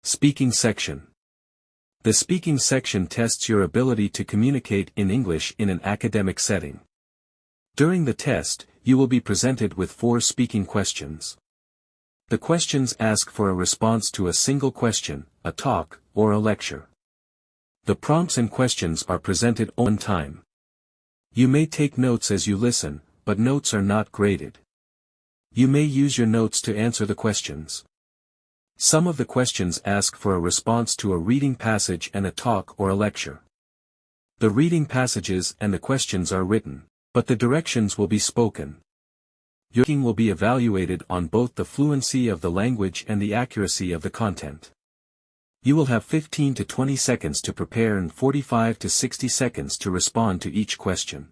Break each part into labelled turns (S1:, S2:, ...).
S1: Speaking section. The speaking section tests your ability to communicate in English in an academic setting. During the test, you will be presented with 4 speaking questions. The questions ask for a response to a single question, a talk, or a lecture. The prompts and questions are presented on time. You may take notes as you listen, but notes are not graded. You may use your notes to answer the questions. Some of the questions ask for a response to a reading passage and a talk or a lecture. The reading passages and the questions are written, but the directions will be spoken. Your speaking will be evaluated on both the fluency of the language and the accuracy of the content. You will have 15 to 20 seconds to prepare and 45 to 60 seconds to respond to each question.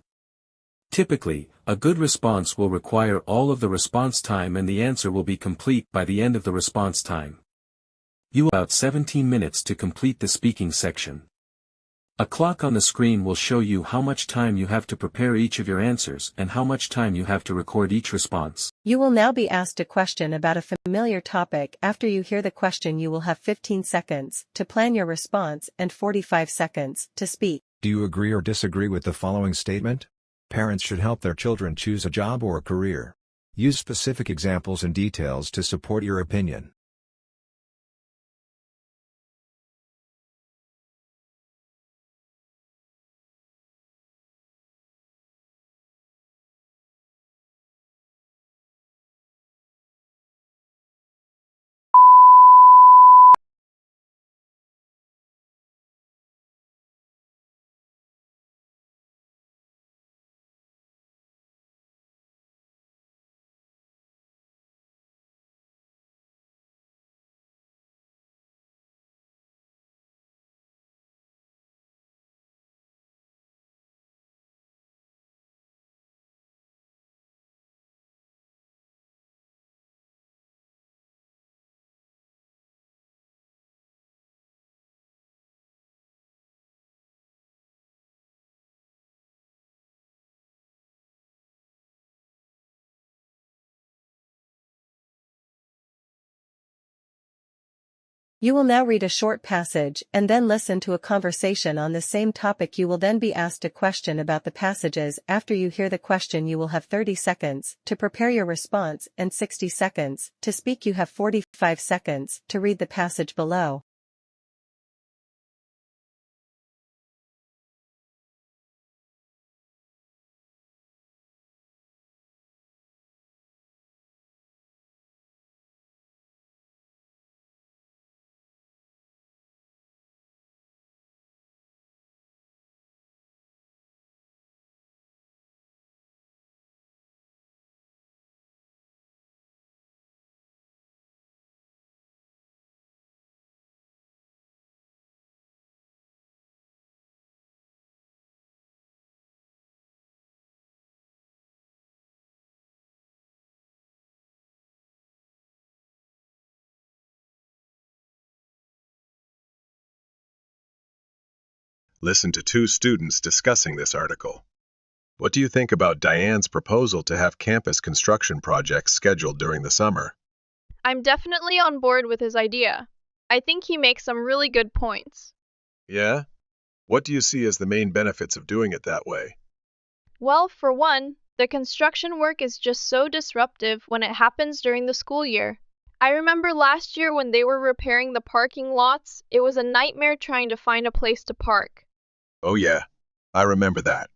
S1: Typically, a good response will require all of the response time and the answer will be complete by the end of the response time. You will have about 17 minutes to complete the speaking section. A clock on the screen will show you how much time you have to prepare each of your answers and how much time you have to record each response.
S2: You will now be asked a question about a familiar topic. After you hear the question, you will have 15 seconds to plan your response and 45 seconds to speak.
S3: Do you agree or disagree with the following statement? Parents should help their children choose a job or a career. Use specific examples and details to support your opinion.
S2: You will now read a short passage and then listen to a conversation on the same topic. You will then be asked a question about the passages. After you hear the question, you will have 30 seconds to prepare your response and 60 seconds to speak. You have 45 seconds to read the passage below.
S4: Listen to 2 students discussing this article. What do you think about Diane's proposal to have campus construction projects scheduled during the summer?
S5: I'm definitely on board with his idea. I think he makes some really good points.
S4: Yeah? What do you see as the main benefits of doing it that way?
S5: Well, for one, the construction work is just so disruptive when it happens during the school year. I remember last year when they were repairing the parking lots, it was a nightmare trying to find a place to park.
S4: Oh yeah, I remember that.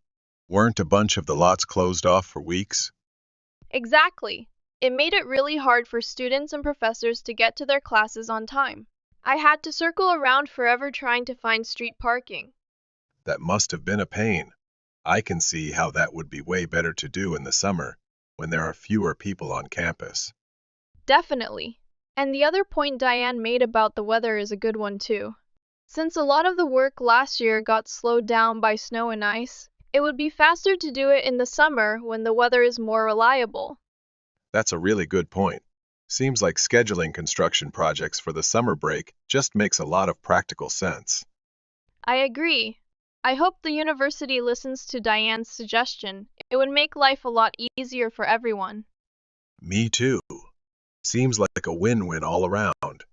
S4: Weren't a bunch of the lots closed off for weeks?
S5: Exactly. It made it really hard for students and professors to get to their classes on time. I had to circle around forever trying to find street parking.
S4: That must have been a pain. I can see how that would be way better to do in the summer, when there are fewer people on campus.
S5: Definitely. And the other point Diane made about the weather is a good one too. Since a lot of the work last year got slowed down by snow and ice, it would be faster to do it in the summer when the weather is more reliable.
S4: That's a really good point. Seems like scheduling construction projects for the summer break just makes a lot of practical sense.
S5: I agree. I hope the university listens to Diane's suggestion. It would make life a lot easier for everyone.
S4: Me too. Seems like a win-win all around.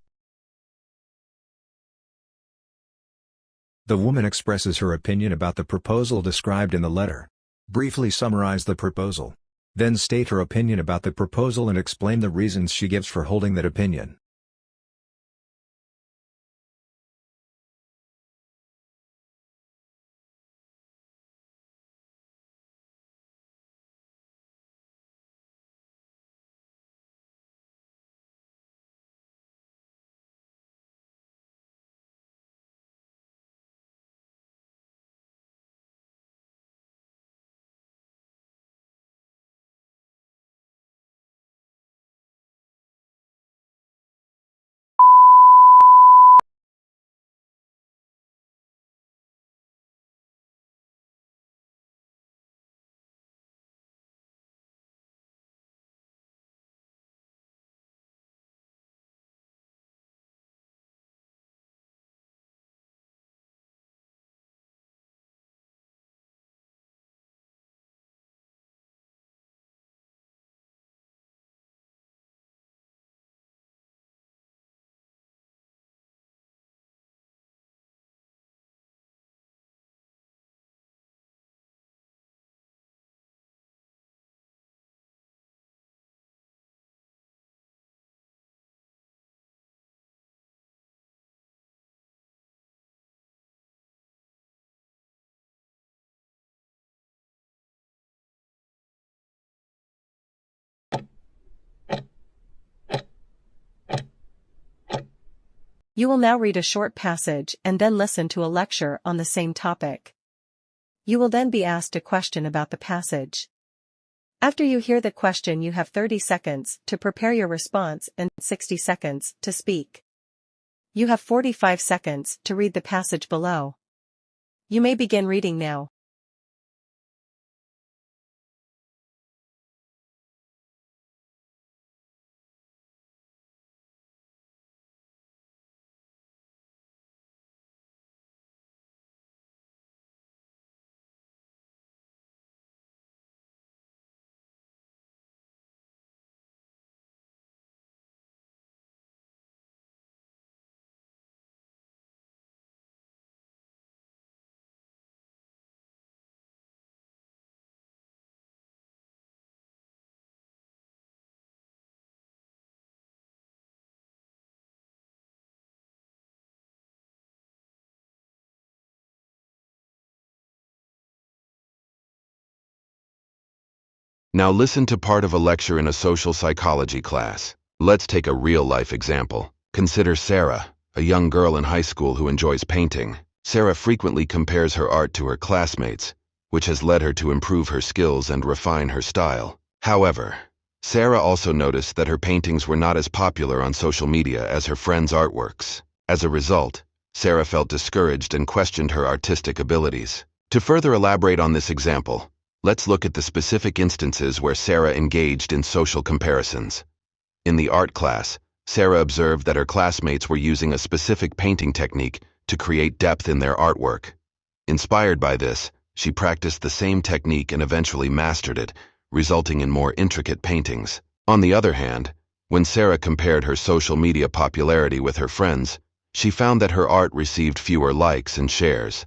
S3: The woman expresses her opinion about the proposal described in the letter. Briefly summarize the proposal. Then state her opinion about the proposal and explain the reasons she gives for holding that opinion.
S2: You will now read a short passage and then listen to a lecture on the same topic. You will then be asked a question about the passage. After you hear the question, you have 30 seconds to prepare your response and 60 seconds to speak. You have 45 seconds to read the passage below. You may begin reading now.
S6: Now listen to part of a lecture in a social psychology class. Let's take a real-life example. Consider Sarah, a young girl in high school who enjoys painting. Sarah frequently compares her art to her classmates, which has led her to improve her skills and refine her style. However, Sarah also noticed that her paintings were not as popular on social media as her friends' artworks. As a result, Sarah felt discouraged and questioned her artistic abilities. To further elaborate on this example, let's look at the specific instances where Sarah engaged in social comparisons. In the art class, Sarah observed that her classmates were using a specific painting technique to create depth in their artwork. Inspired by this, she practiced the same technique and eventually mastered it, resulting in more intricate paintings. On the other hand, when Sarah compared her social media popularity with her friends, she found that her art received fewer likes and shares.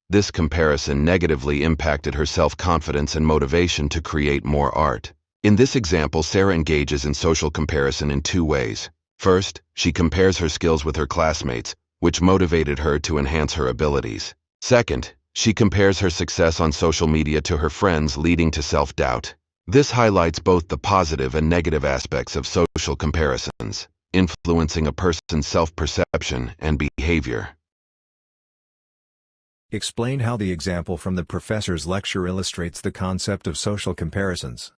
S6: This comparison negatively impacted her self-confidence and motivation to create more art. In this example, Sarah engages in social comparison in two ways. First, she compares her skills with her classmates, which motivated her to enhance her abilities. Second, she compares her success on social media to her friends, leading to self-doubt. This highlights both the positive and negative aspects of social comparisons, influencing a person's self-perception and behavior.
S3: Explain how the example from the professor's lecture illustrates the concept of social comparisons.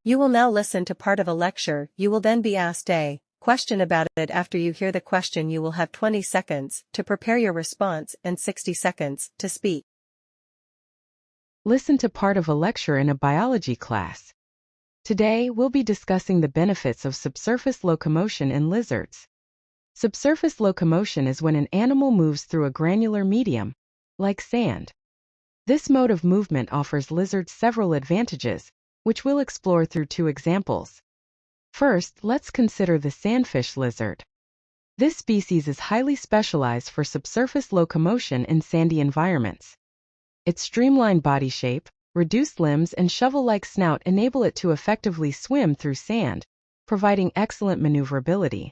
S2: You will now listen to part of a lecture. You will then be asked a question about it. After you hear the question, you will have 20 seconds to prepare your response and 60 seconds to speak.
S7: Listen to part of a lecture in a biology class. Today, we'll be discussing the benefits of subsurface locomotion in lizards. Subsurface locomotion is when an animal moves through a granular medium, like sand. This mode of movement offers lizards several advantages, which we'll explore through 2 examples. First, let's consider the sandfish lizard. This species is highly specialized for subsurface locomotion in sandy environments. Its streamlined body shape, reduced limbs, and shovel-like snout enable it to effectively swim through sand, providing excellent maneuverability.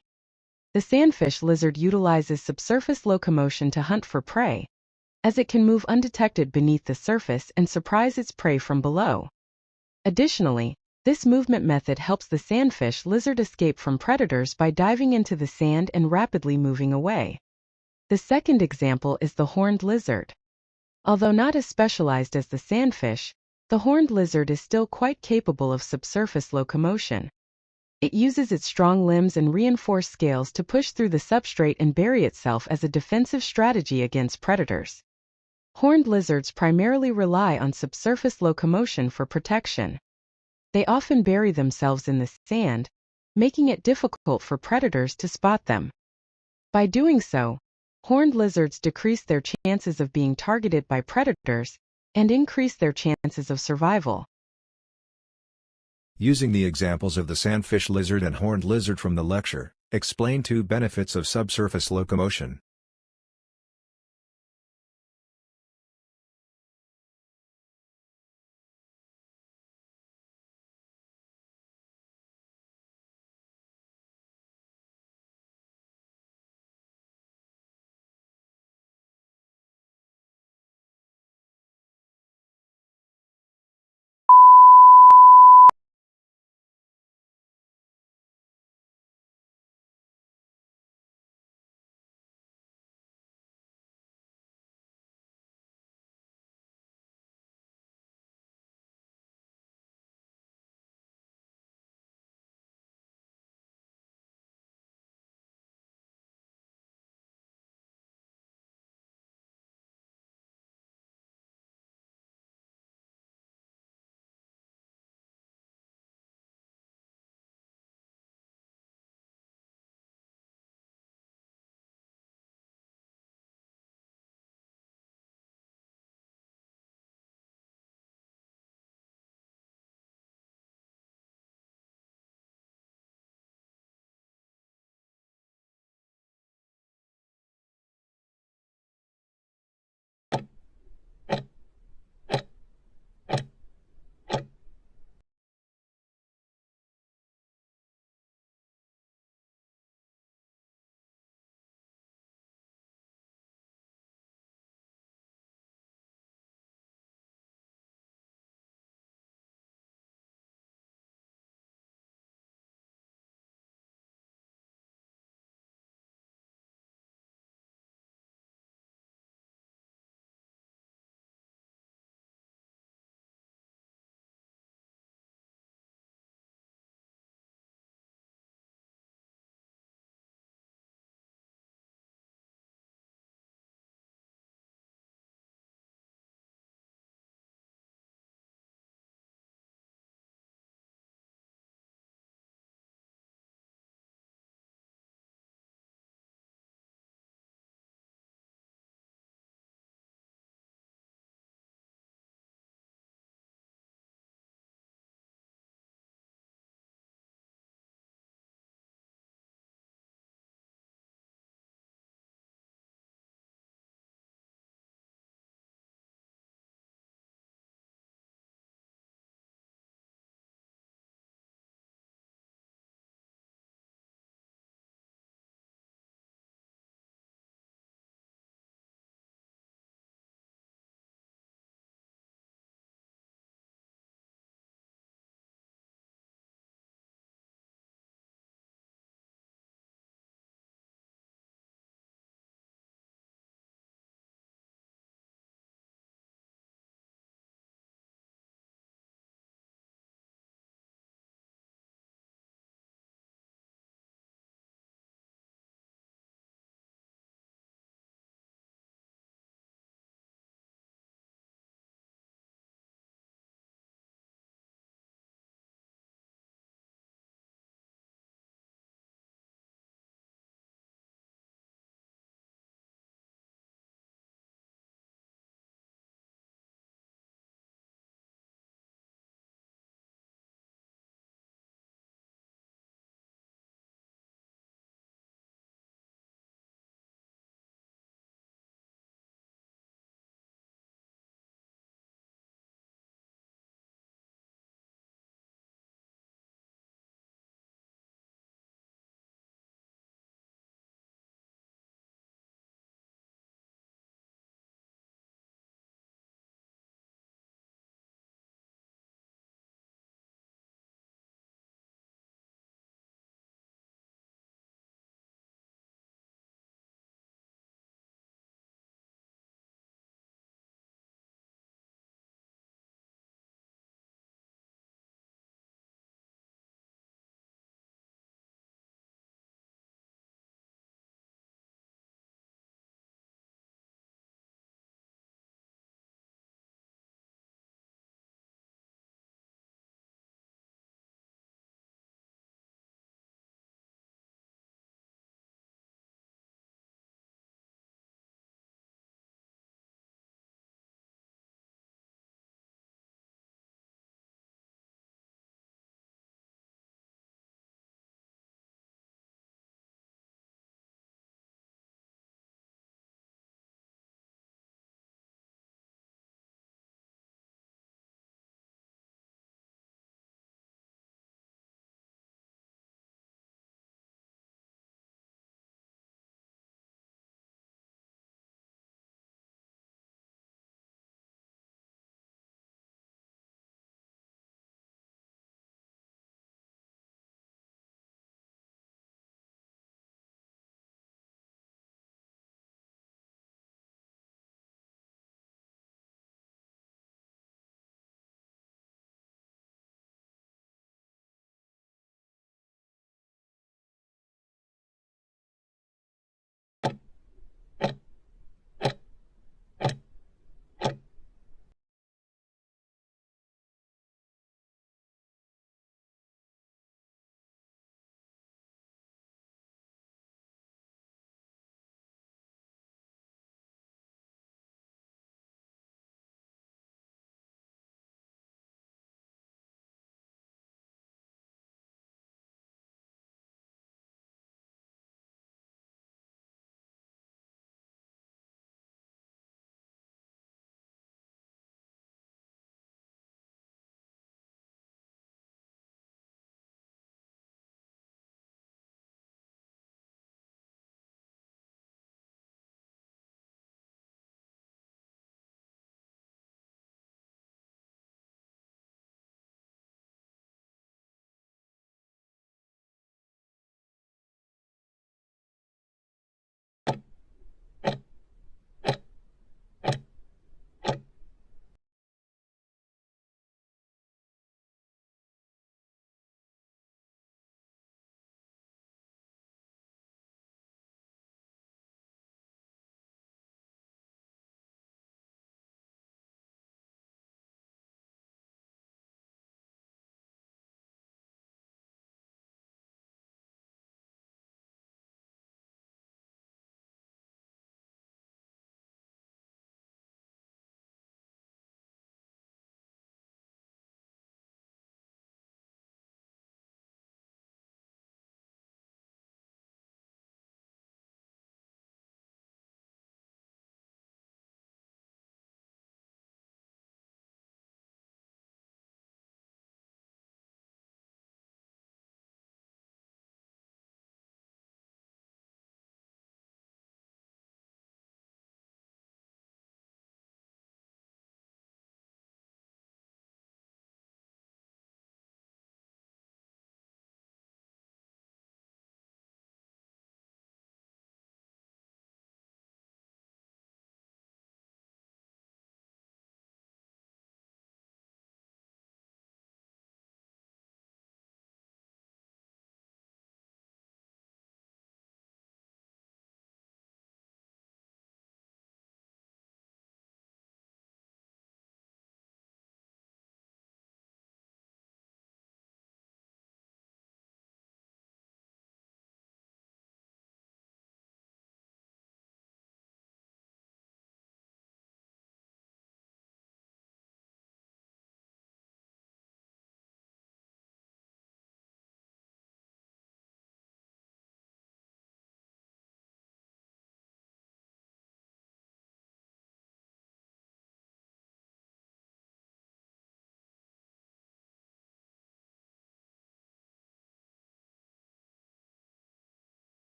S7: The sandfish lizard utilizes subsurface locomotion to hunt for prey, as it can move undetected beneath the surface and surprise its prey from below. Additionally, this movement method helps the sandfish lizard escape from predators by diving into the sand and rapidly moving away. The second example is the horned lizard. Although not as specialized as the sandfish, the horned lizard is still quite capable of subsurface locomotion. It uses its strong limbs and reinforced scales to push through the substrate and bury itself as a defensive strategy against predators. Horned lizards primarily rely on subsurface locomotion for protection. They often bury themselves in the sand, making it difficult for predators to spot them. By doing so, horned lizards decrease their chances of being targeted by predators and increase their chances of survival.
S3: Using the examples of the sandfish lizard and horned lizard from the lecture, explain 2 benefits of subsurface locomotion.